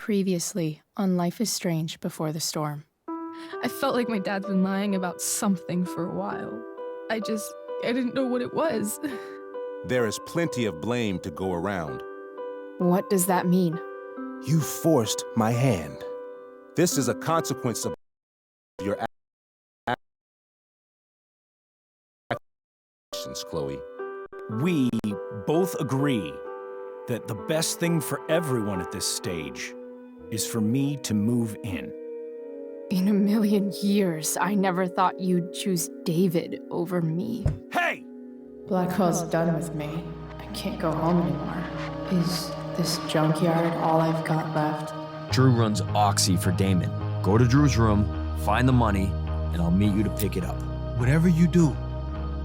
Previously on Life is Strange Before the Storm. I felt like my dad's been lying about something for a while. I didn't know what it was. There is plenty of blame to go around. What does that mean? You forced my hand. This is a consequence of your actions, Chloe. We both agree that the best thing for everyone at this stage is for me to move in. In a million years, I never thought you'd choose David over me. Hey! Blackwell's done with me. I can't go home anymore. Is this junkyard all I've got left? Drew runs Oxy for Damon. Go to Drew's room, find the money, and I'll meet you to pick it up. Whatever you do,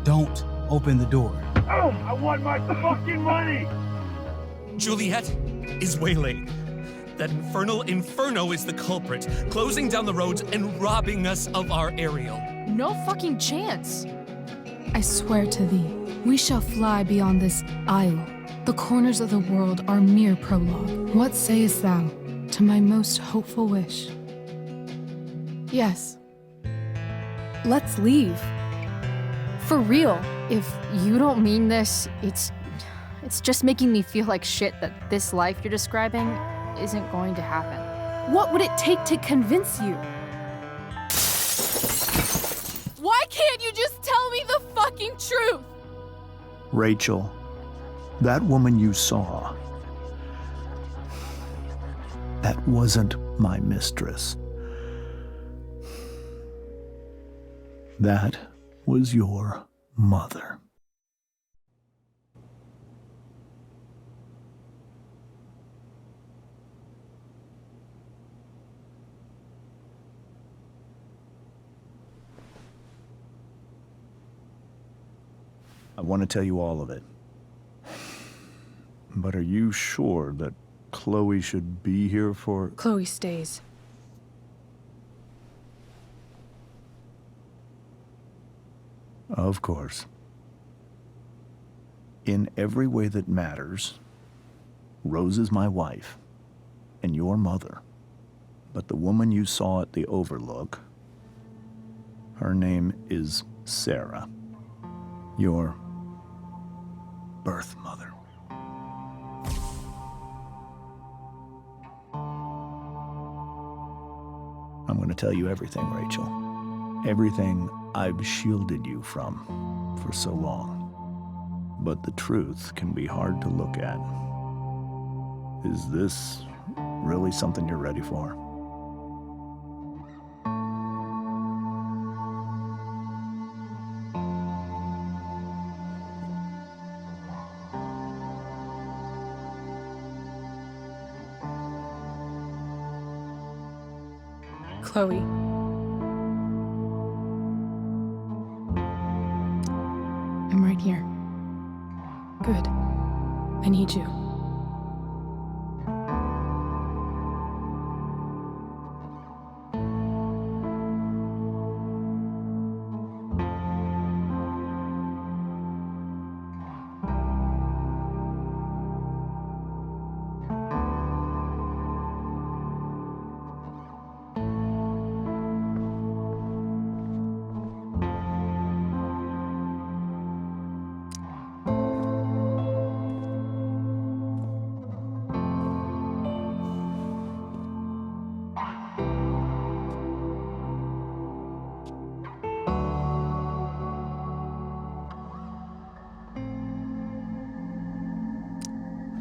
don't open the door. Oh, I want my fucking money! Juliet is waylaid. That infernal Inferno is the culprit, closing down the roads and robbing us of our aerial. No fucking chance. I swear to thee, we shall fly beyond this isle. The corners of the world are mere prologue. What sayest thou to my most hopeful wish? Yes. Let's leave. For real. If you don't mean this, it's just making me feel like shit that this life you're describing isn't going to happen. What would it take to convince you? Why can't you just tell me the fucking truth? Rachel, that woman you saw, that wasn't my mistress. That was your mother. I want to tell you all of it. But are you sure that Chloe should be here for... Chloe stays. Of course. In every way that matters, Rose is my wife and your mother. But the woman you saw at the Overlook, her name is Sarah, your birth mother. I'm going to tell you everything, Rachel. Everything I've shielded you from for so long. But the truth can be hard to look at. Is this really something you're ready for? Chloe. I'm right here. Good. I need you.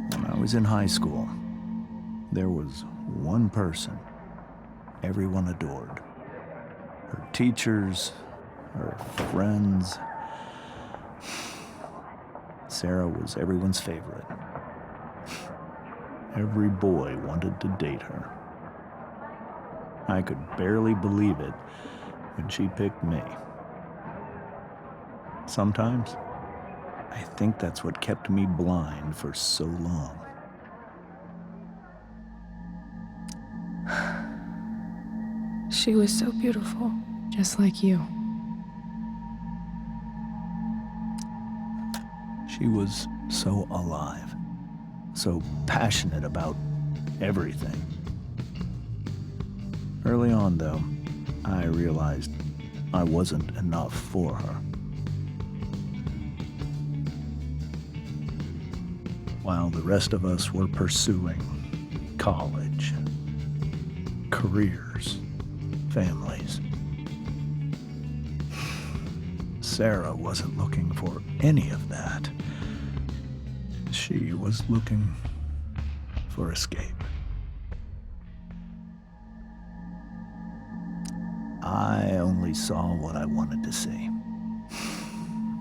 When I was in high school, there was one person everyone adored. Her teachers, her friends. Sarah was everyone's favorite. Every boy wanted to date her. I could barely believe it when she picked me. Sometimes, I think that's what kept me blind for so long. She was so beautiful, just like you. She was so alive, so passionate about everything. Early on, though, I realized I wasn't enough for her. While the rest of us were pursuing college, careers, families, Sarah wasn't looking for any of that. She was looking for escape. I only saw what I wanted to see,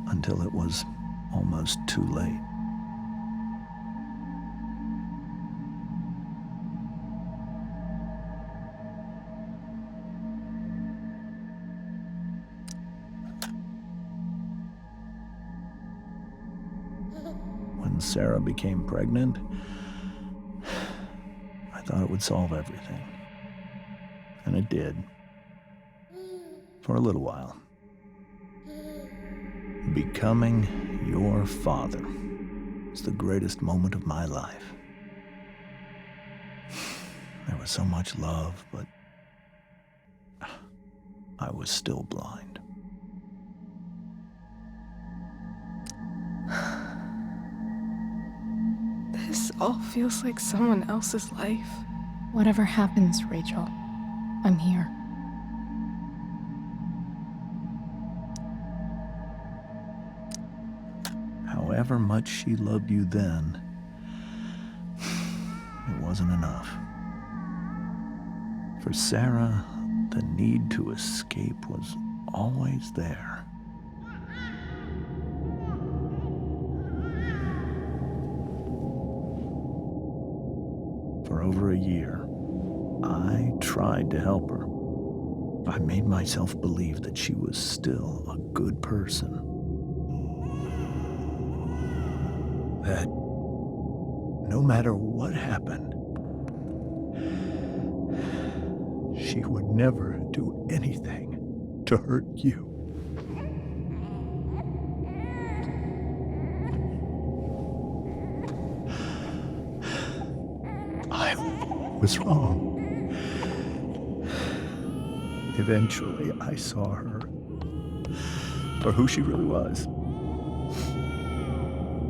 until it was almost too late. When Sarah became pregnant, I thought it would solve everything. And it did. For a little while. Becoming your father is the greatest moment of my life. There was so much love, but I was still blind. This all feels like someone else's life. Whatever happens, Rachel, I'm here. However much she loved you then, it wasn't enough. For Sarah, the need to escape was always there. For over a year, I tried to help her. I made myself believe that she was still a good person. That no matter what happened, she would never do anything to hurt you. I was wrong. Eventually, I saw her for who she really was.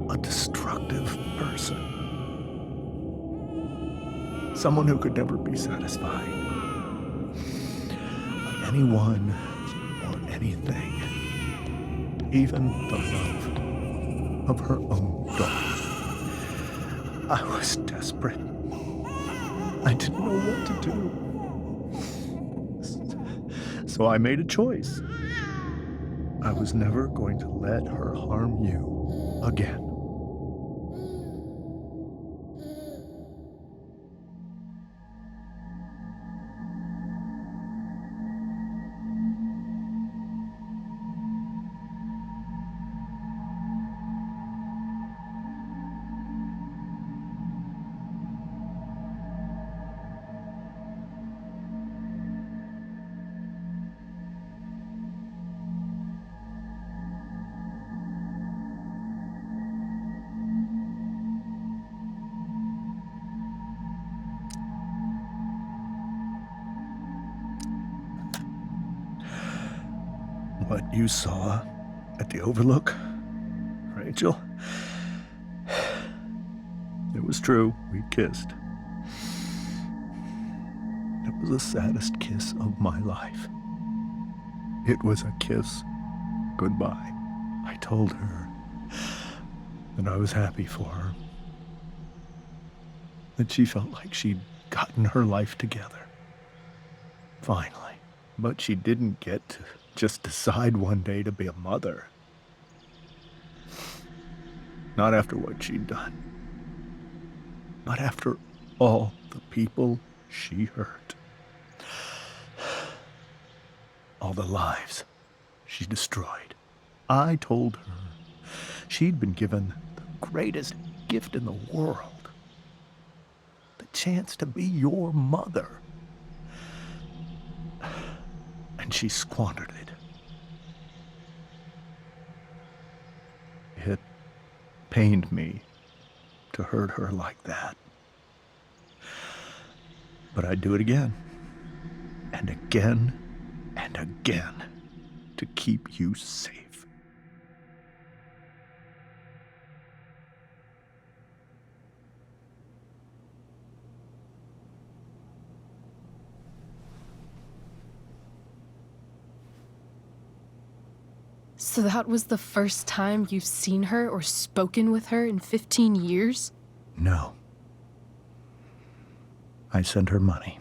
A destructive person. Someone who could never be satisfied by anyone or anything. Even the love of her own daughter. I was desperate. I didn't know what to do. So I made a choice. I was never going to let her harm you again. What you saw at the Overlook, Rachel, it was true. We kissed. It was the saddest kiss of my life. It was a kiss goodbye. I told her that I was happy for her, that she felt like she'd gotten her life together. Finally. But she didn't get to just decide one day to be a mother. Not after what she'd done. Not after all the people she hurt. All the lives she destroyed. I told her she'd been given the greatest gift in the world. The chance to be your mother. And she squandered it. It pained me to hurt her like that. But I'd do it again. and again and again to keep you safe. So that was the first time you've seen her or spoken with her in 15 years? No. I send her money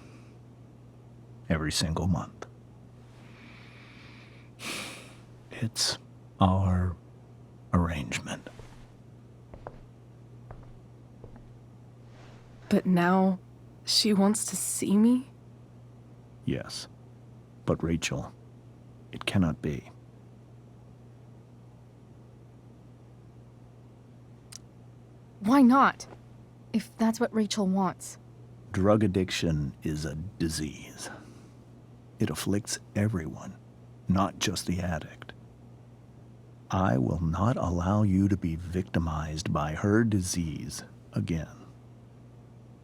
every single month. It's our arrangement. But now she wants to see me? Yes. But Rachel, it cannot be. Why not? If that's what Rachel wants. Drug addiction is a disease. It afflicts everyone, not just the addict. I will not allow you to be victimized by her disease again.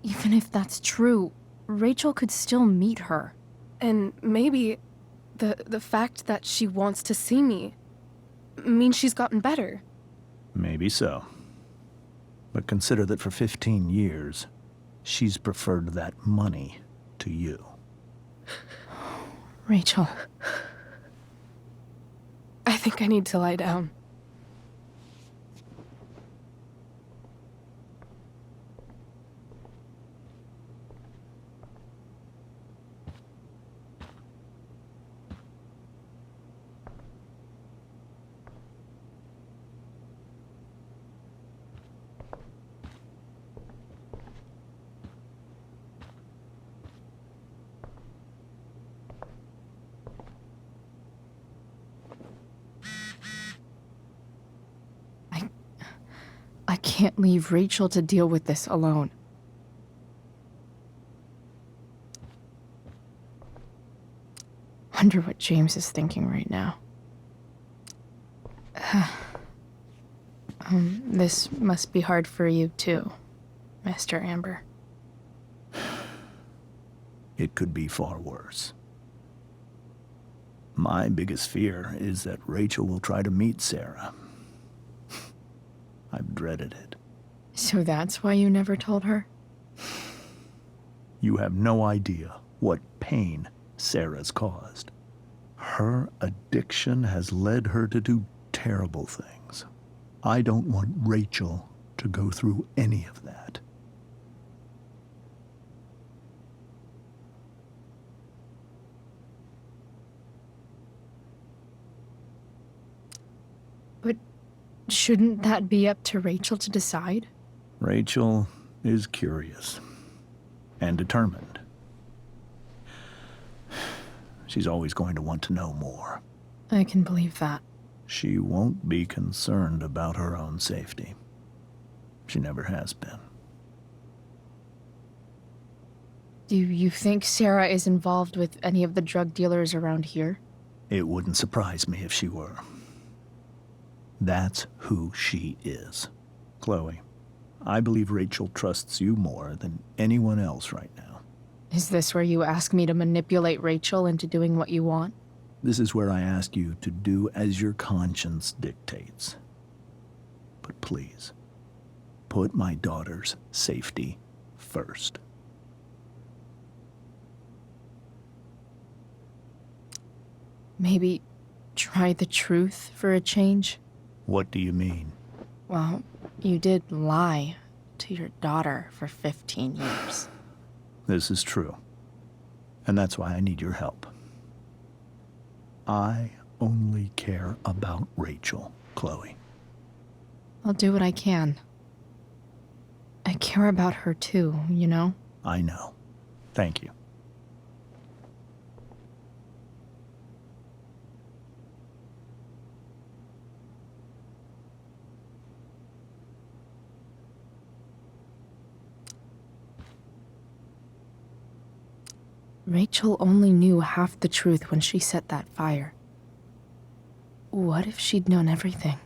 Even if that's true, Rachel could still meet her. And maybe the fact that she wants to see me means she's gotten better. Maybe so. But consider that for 15 years, she's preferred that money to you. Rachel. I think I need to lie down. I can't leave Rachel to deal with this alone. Wonder what James is thinking right now. This must be hard for you too, Mr. Amber. It could be far worse. My biggest fear is that Rachel will try to meet Sarah. I've dreaded it. So that's why you never told her? You have no idea what pain Sarah's caused. Her addiction has led her to do terrible things. I don't want Rachel to go through any of that. But shouldn't that be up to Rachel to decide? Rachel is curious and determined. She's always going to want to know more. I can believe that. She won't be concerned about her own safety. She never has been. Do you think Sarah is involved with any of the drug dealers around here? It wouldn't surprise me if she were. That's who she is. Chloe, I believe Rachel trusts you more than anyone else right now. Is this where you ask me to manipulate Rachel into doing what you want? This is where I ask you to do as your conscience dictates. But please, put my daughter's safety first. Maybe try the truth for a change? What do you mean? Well, you did lie to your daughter for 15 years. This is true. And that's why I need your help. I only care about Rachel, Chloe. I'll do what I can. I care about her too, you know? I know. Thank you. Rachel only knew half the truth when she set that fire. What if she'd known everything?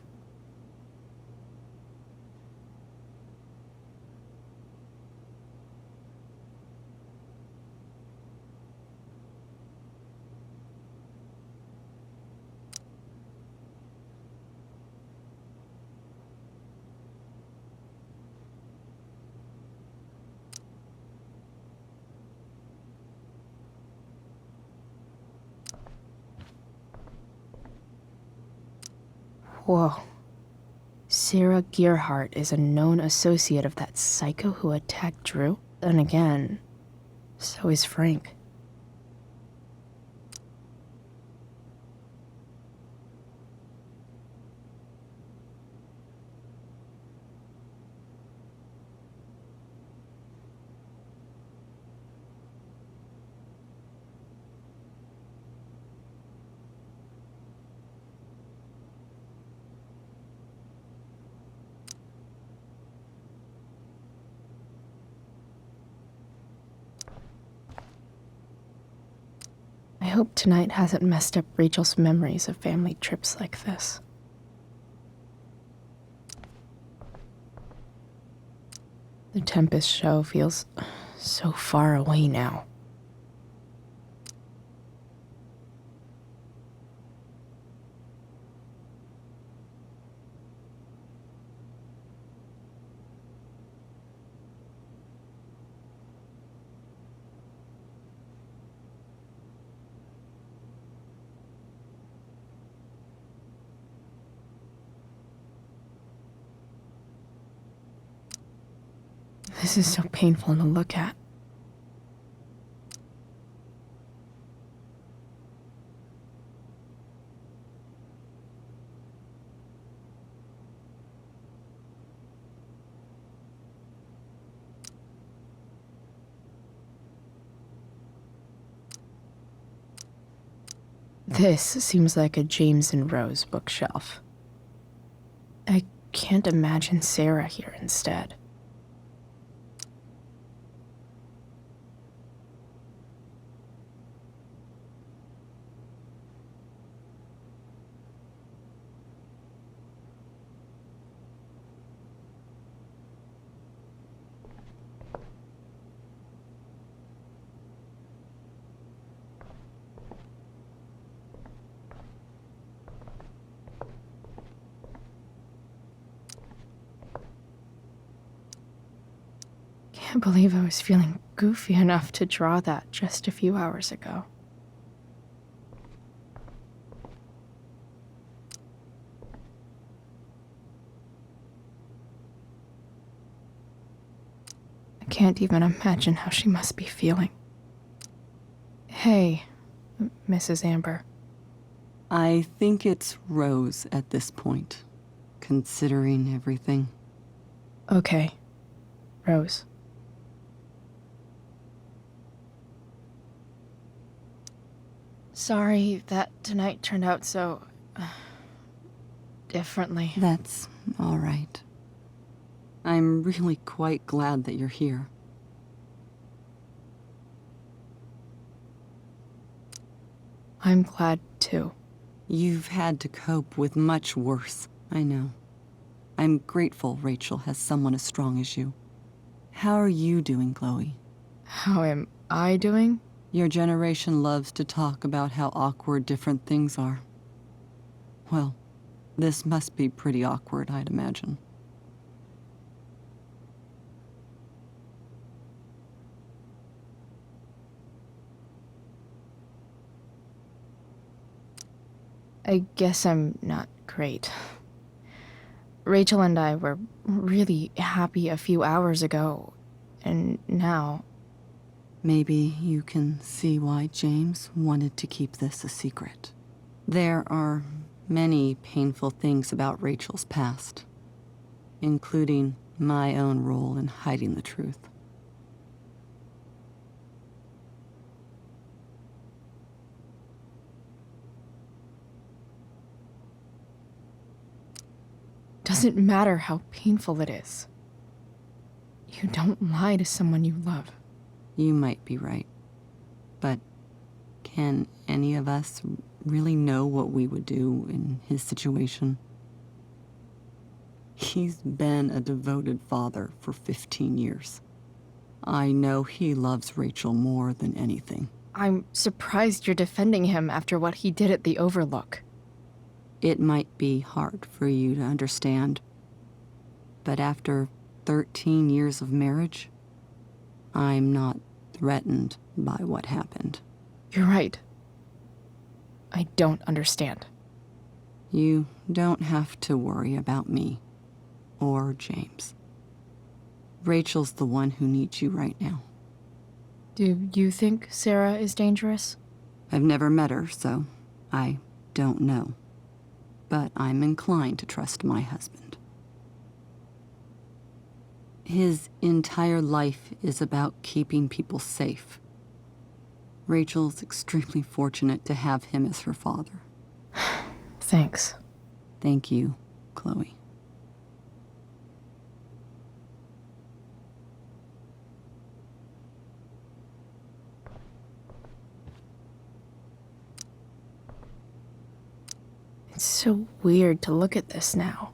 Whoa. Sarah Gearhart is a known associate of that psycho who attacked Drew? Then again, so is Frank. I hope tonight hasn't messed up Rachel's memories of family trips like this. The Tempest show feels so far away now. This is so painful to look at. This seems like a James and Rose bookshelf. I can't imagine Sarah here instead. Can't believe I was feeling goofy enough to draw that just a few hours ago. I can't even imagine how she must be feeling. Hey, Mrs. Amber. I think it's Rose at this point, considering everything. Okay, Rose. Sorry that tonight turned out so... differently. That's all right. I'm really quite glad that you're here. I'm glad, too. You've had to cope with much worse, I know. I'm grateful Rachel has someone as strong as you. How are you doing, Chloe? How am I doing? Your generation loves to talk about how awkward different things are. Well, this must be pretty awkward, I'd imagine. I guess I'm not great. Rachel and I were really happy a few hours ago, and now... Maybe you can see why James wanted to keep this a secret. There are many painful things about Rachel's past, including my own role in hiding the truth. Doesn't matter how painful it is. You don't lie to someone you love. You might be right. But can any of us really know what we would do in his situation? He's been a devoted father for 15 years. I know he loves Rachel more than anything. I'm surprised you're defending him after what he did at the Overlook. It might be hard for you to understand, but after 13 years of marriage, I'm not threatened by what happened. You're right. I don't understand. You don't have to worry about me or James. Rachel's the one who needs you right now. Do you think Sarah is dangerous? I've never met her, so I don't know. But I'm inclined to trust my husband. His entire life is about keeping people safe. Rachel's extremely fortunate to have him as her father. Thanks. Thank you, Chloe. It's so weird to look at this now.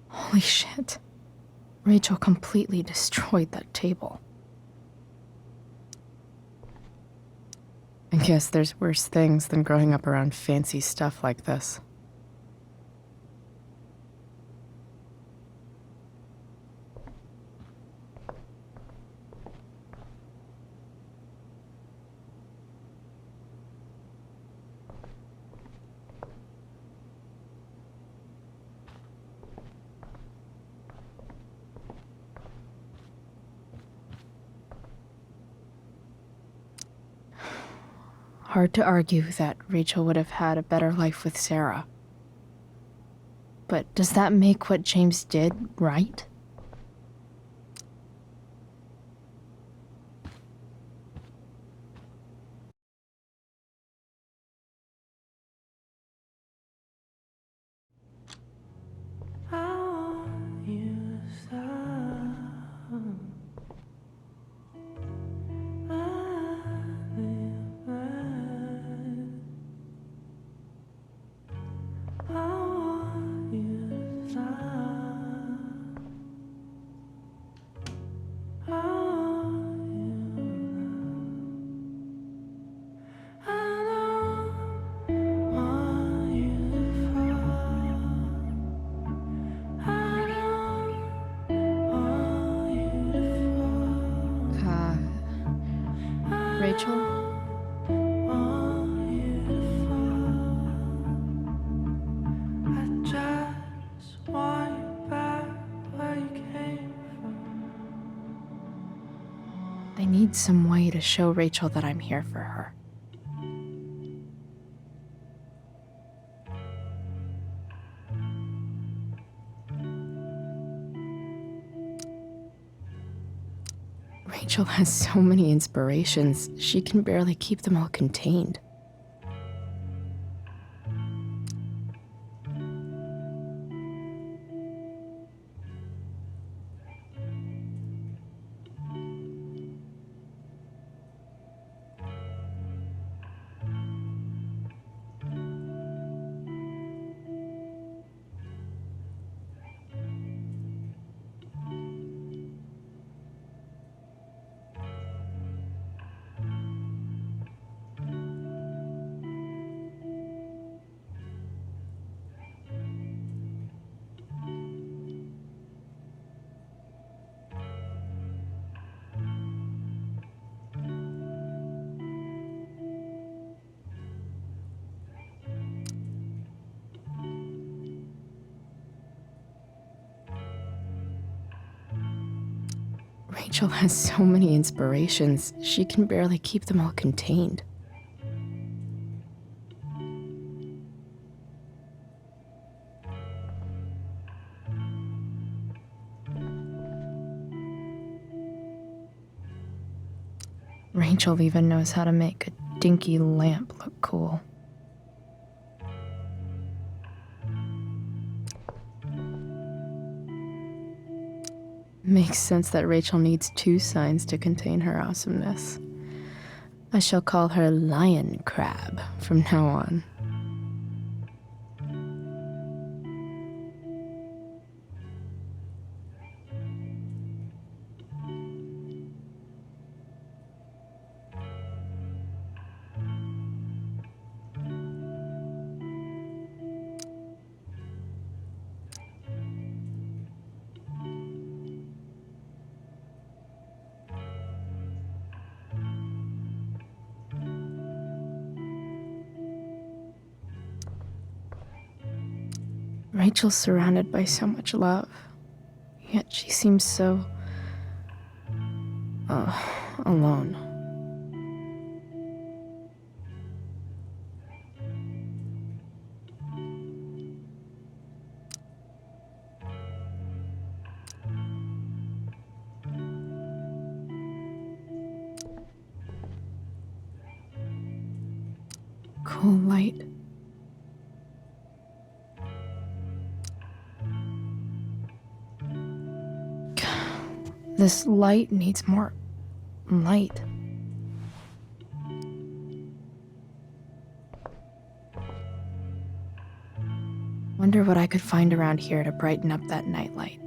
Holy shit. Rachel completely destroyed that table. I guess there's worse things than growing up around fancy stuff like this. Hard to argue that Rachel would have had a better life with Sarah. But does that make what James did right? Rachel? I need some way to show Rachel that I'm here for her. Rachel has so many inspirations, she can barely keep them all contained. Rachel has so many inspirations, she can barely keep them all contained. Rachel even knows how to make a dinky lamp look cool. Makes sense that Rachel needs two signs to contain her awesomeness. I shall call her Lion Crab from now on. Rachel's surrounded by so much love, yet she seems so... alone. Cool light. This light needs more light. Wonder what I could find around here to brighten up that nightlight.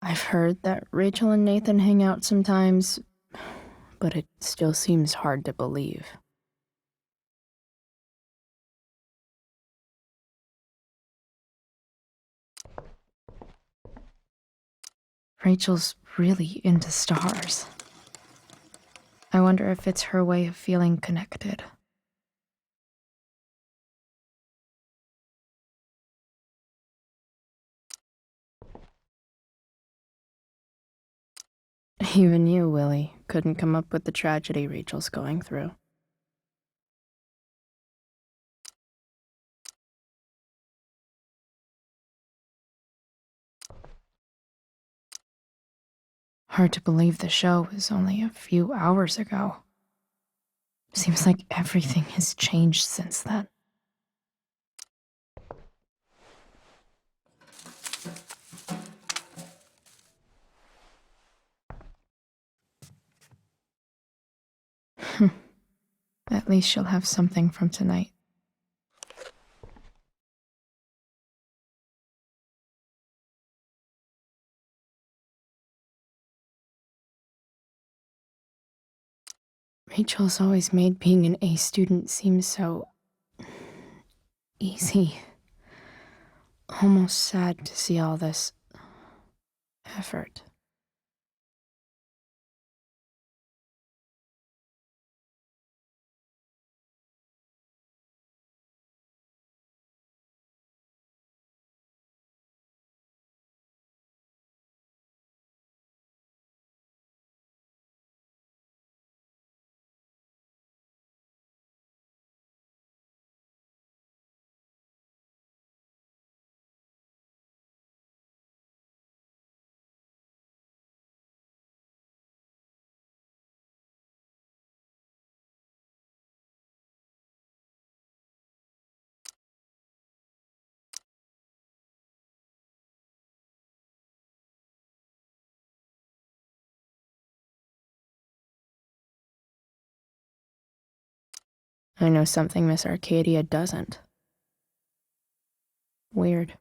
I've heard that Rachel and Nathan hang out sometimes, but it still seems hard to believe. Rachel's really into stars. I wonder if it's her way of feeling connected. Even you, Willie, couldn't come up with the tragedy Rachel's going through. Hard to believe the show was only a few hours ago. Seems like everything has changed since then. At least she'll have something from tonight. Rachel's always made being an A student seem so... easy. Almost sad to see all this... effort. I know something Miss Arcadia doesn't. Weird.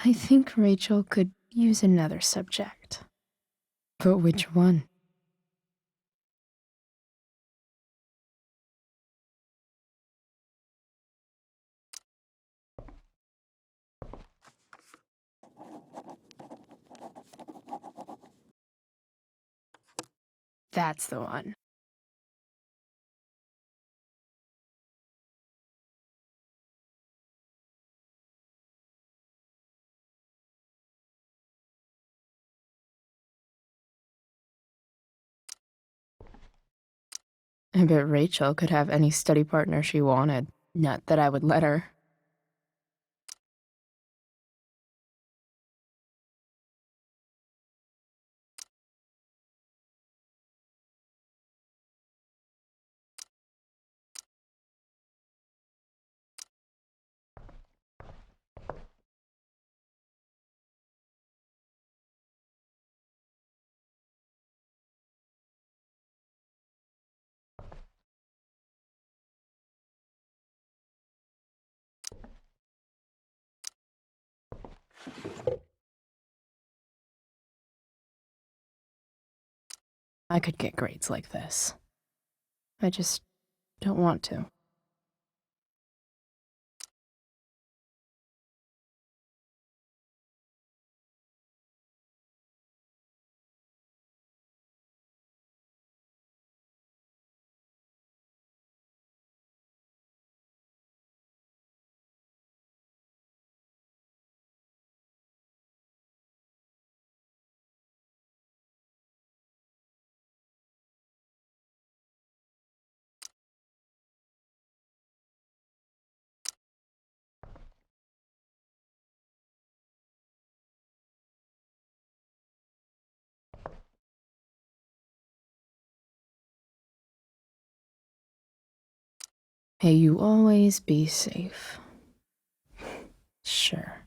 I think Rachel could use another subject. But which one? That's the one. I bet Rachel could have any study partner she wanted. Not that I would let her. I could get grades like this. I just don't want to. May you always be safe. Sure.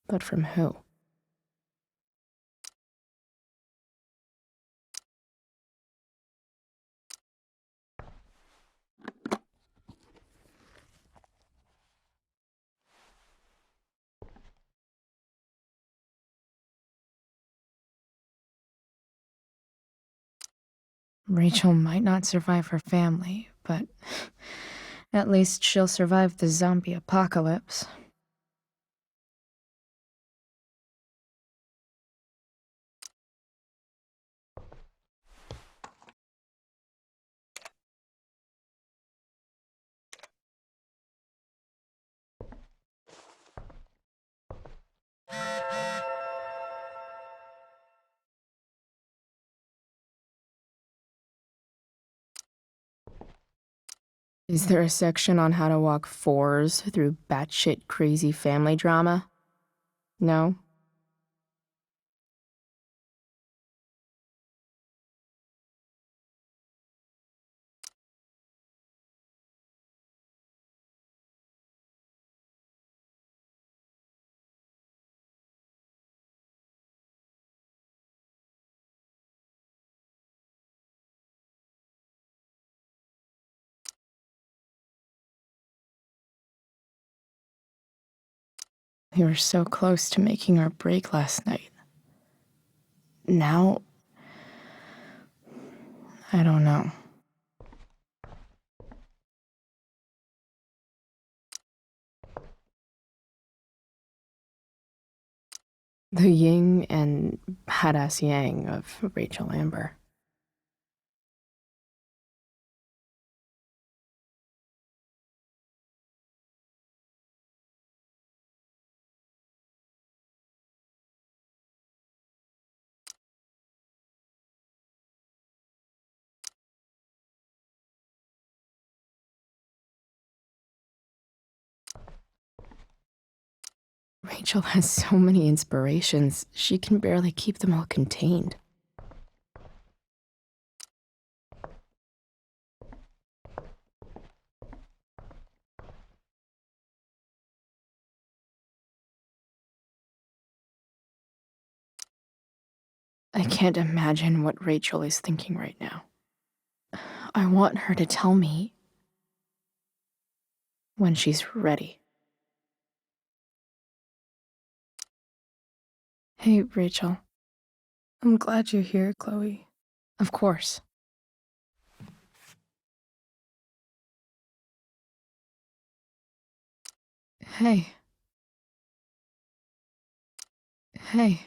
But from who? Rachel might not survive her family, but at least she'll survive the zombie apocalypse. Is there a section on how to walk fours through batshit crazy family drama? No? We were so close to making our break last night. Now, I don't know. The yin and badass yang of Rachel Amber. Rachel has so many inspirations, she can barely keep them all contained. I can't imagine what Rachel is thinking right now. I want her to tell me when she's ready. Hey, Rachel. I'm glad you're here, Chloe. Of course. Hey. Hey.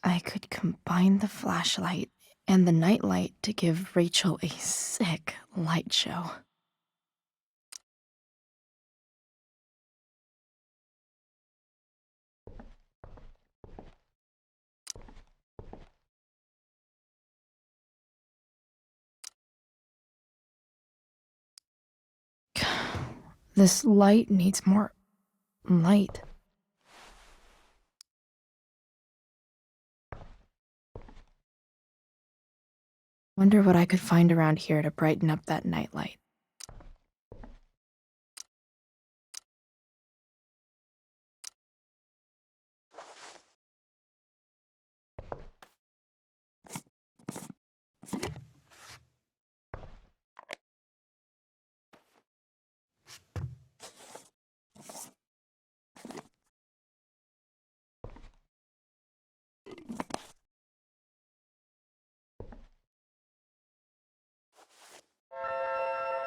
I could combine the flashlight and the nightlight to give Rachel a sick light show. This light needs more light. Wonder what I could find around here to brighten up that nightlight.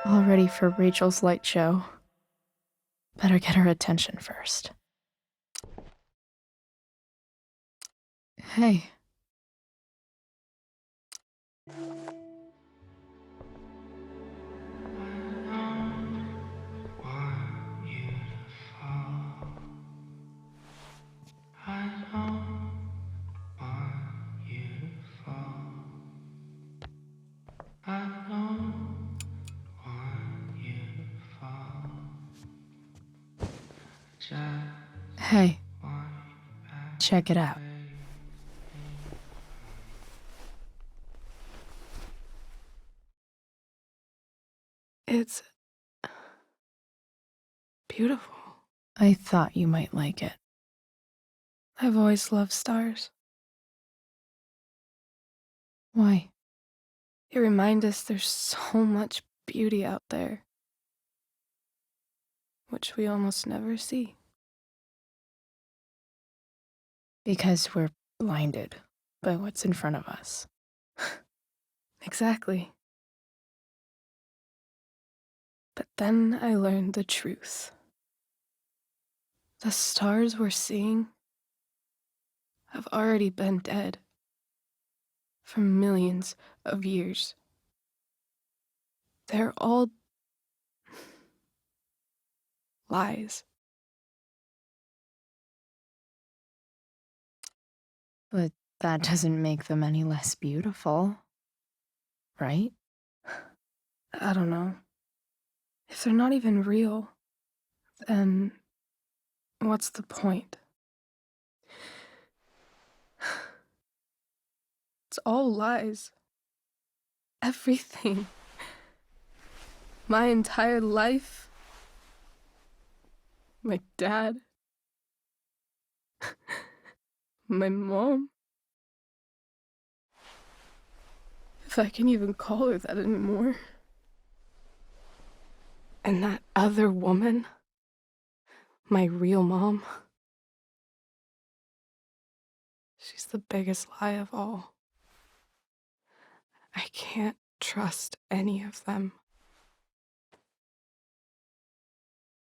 All ready for Rachel's light show. Better get her attention first. Hey. Hey. Check it out. It's beautiful. I thought you might like it. I've always loved stars. Why? They remind us there's so much beauty out there, which we almost never see. Because we're blinded by what's in front of us. Exactly. But then I learned the truth. The stars we're seeing have already been dead for millions of years. They're all lies. But that doesn't make them any less beautiful, right? I don't know. If they're not even real, then what's the point? It's all lies. Everything. My entire life. My dad. My mom. If I can even call her that anymore. And that other woman. My real mom. She's the biggest lie of all. I can't trust any of them.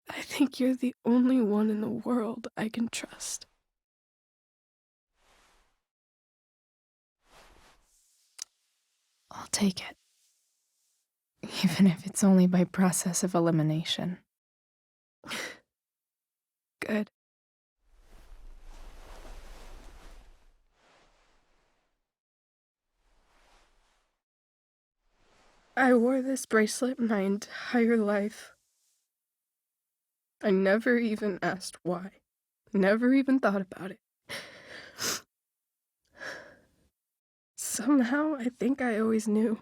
I think you're the only one in the world I can trust. I'll take it. Even if it's only by process of elimination. Good. I wore this bracelet my entire life. I never even asked why. Never even thought about it. Somehow, I think I always knew.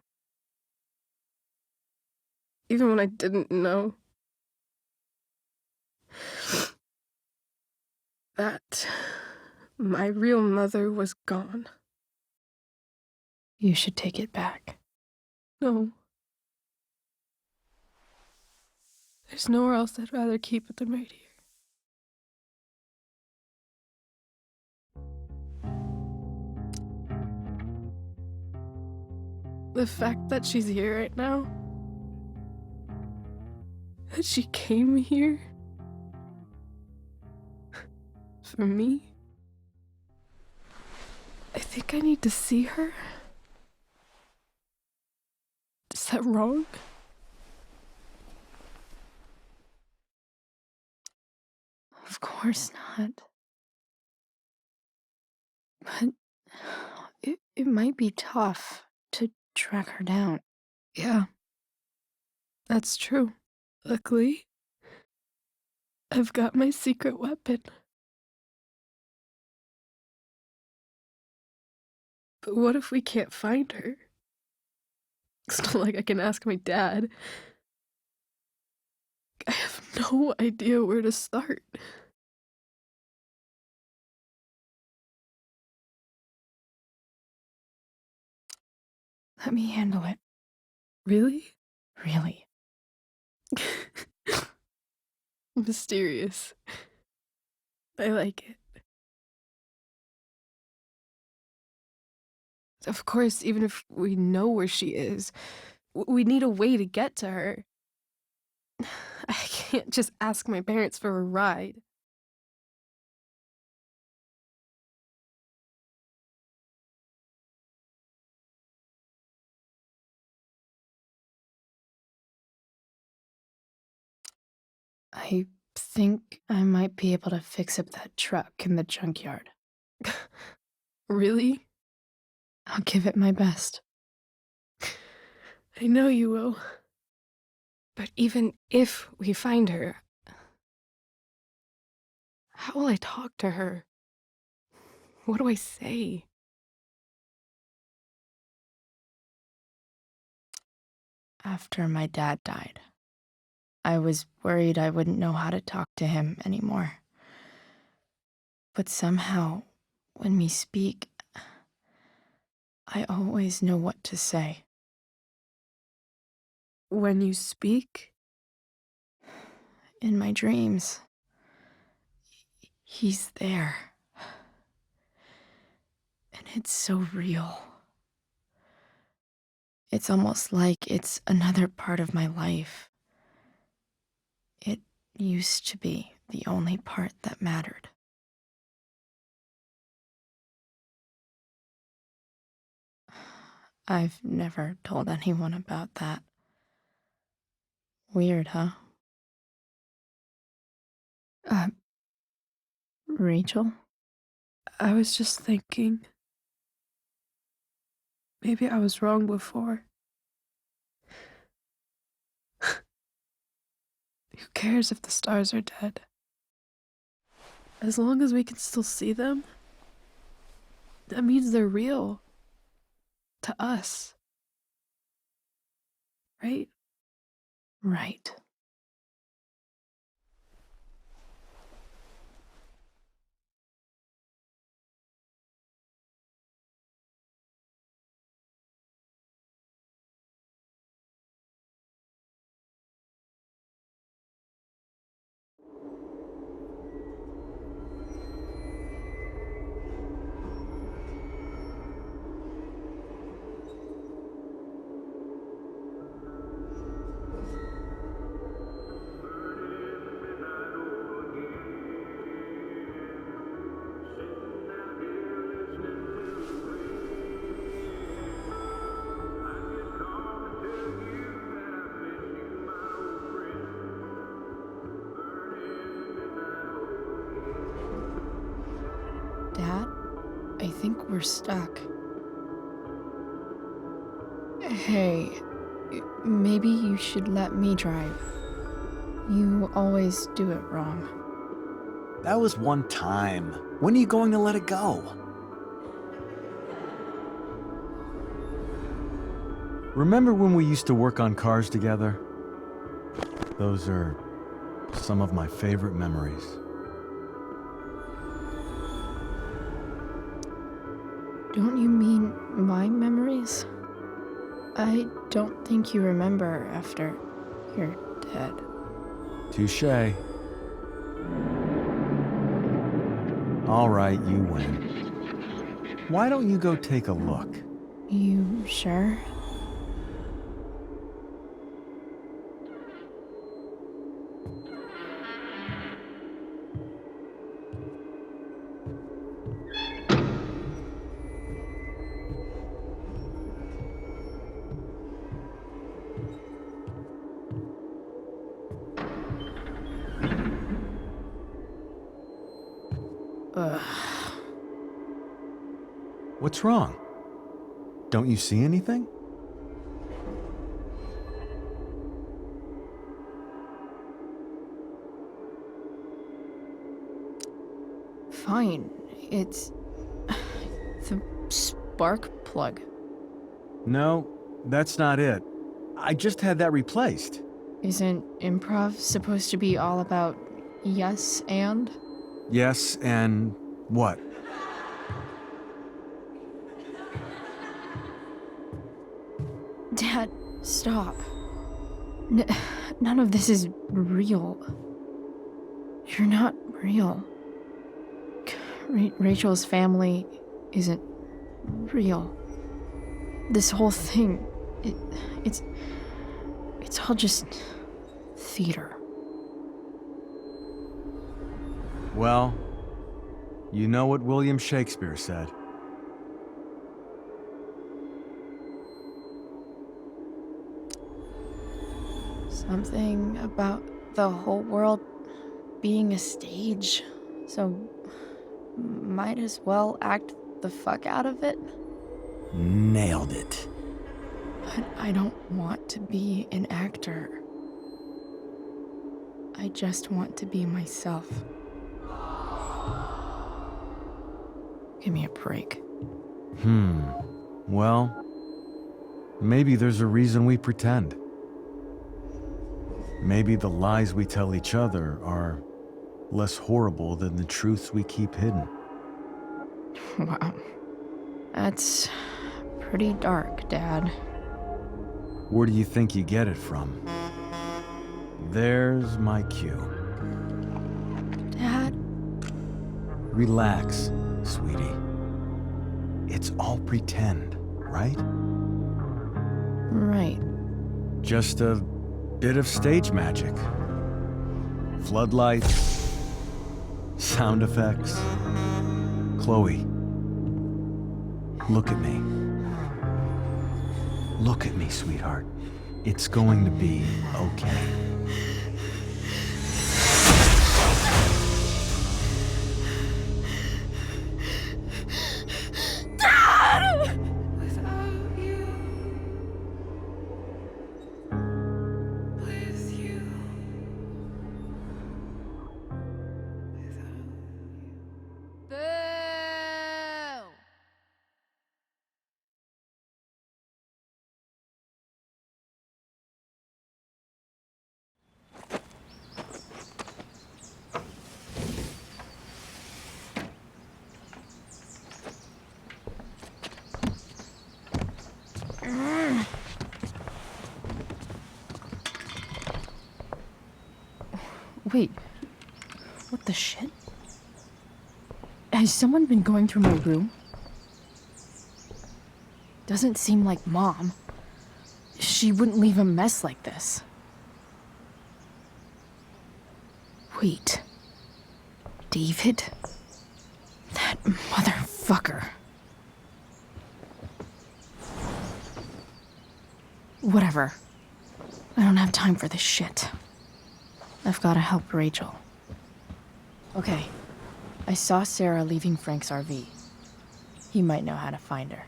Even when I didn't know. That my real mother was gone. You should take it back. No. There's nowhere else I'd rather keep it than right here. The fact that she's here right now, that she came here for me, I think I need to see her. Is that wrong? Of course not. But it might be tough to track her down. Yeah, that's true. Luckily, I've got my secret weapon. But what if we can't find her? It's not like I can ask my dad. I have no idea where to start. Let me handle it. Really? Really. Mysterious. I like it. Of course, even if we know where she is, we need a way to get to her. I can't just ask my parents for a ride. I think I might be able to fix up that truck in the junkyard. Really? I'll give it my best. I know you will. But even if we find her, how will I talk to her? What do I say? After my dad died, I was worried I wouldn't know how to talk to him anymore. But somehow, when we speak, I always know what to say. When you speak? In my dreams, he's there. And it's so real. It's almost like it's another part of my life. It used to be the only part that mattered. I've never told anyone about that. Weird, huh? Rachel? I was just thinking. Maybe I was wrong before. Who cares if the stars are dead? As long as we can still see them, that means they're real. To us. Right? Right. Dad, I think we're stuck. Hey, maybe you should let me drive. You always do it wrong. That was one time. When are you going to let it go? Remember when we used to work on cars together? Those are some of my favorite memories. Don't you mean my memories? I don't think you remember after you're dead. Touché. All right, you win. Why don't you go take a look? You sure? Ugh. What's wrong? Don't you see anything? Fine. It's the spark plug. No, that's not it. I just had that replaced. Isn't improv supposed to be all about yes and? Yes, and what? Dad, stop. None of this is real. You're not real. Rachel's family isn't real. This whole thing, it's all just theater. Well, you know what William Shakespeare said. Something about the whole world being a stage, so might as well act the fuck out of it. Nailed it. But I don't want to be an actor. I just want to be myself. Give me a break. Well, maybe there's a reason we pretend. Maybe the lies we tell each other are less horrible than the truths we keep hidden. Wow. That's pretty dark, Dad. Where do you think you get it from? There's my cue. Dad? Relax, sweetie. It's all pretend, right? Right. Just a bit of stage magic. Floodlights, sound effects. Chloe, look at me. Look at me, sweetheart. It's going to be okay. Wait, what the shit? Has someone been going through my room? Doesn't seem like Mom. She wouldn't leave a mess like this. Wait. David? That motherfucker. Whatever. I don't have time for this shit. I've gotta help Rachel. Okay. I saw Sarah leaving Frank's RV. He might know how to find her.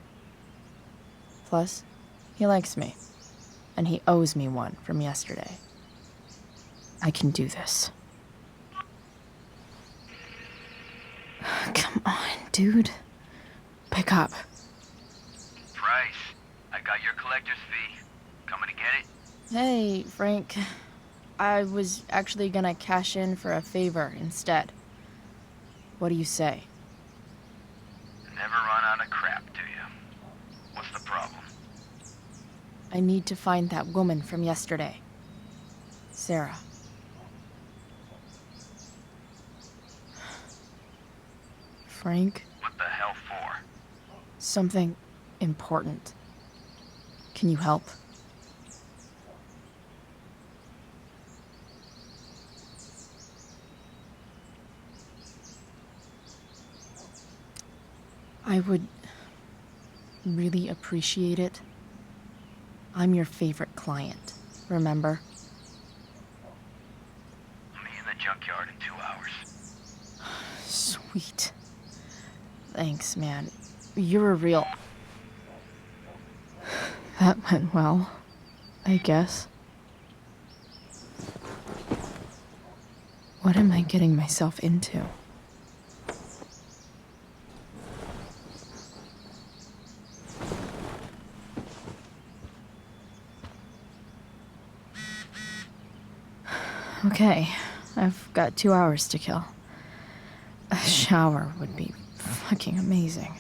Plus, he likes me. And he owes me one from yesterday. I can do this. Come on, dude. Pick up. Price, I got your collector's fee. Coming to get it? Hey, Frank. I was actually gonna cash in for a favor instead. What do you say? Never run out of crap, do you? What's the problem? I need to find that woman from yesterday. Sarah. Frank? What the hell for? Something important. Can you help? I would really appreciate it. I'm your favorite client, remember? I'll meet you in the junkyard in 2 hours. Sweet. Thanks, man. You're a real... That went well, I guess. What am I getting myself into? Okay, I've got 2 hours to kill. A shower would be fucking amazing.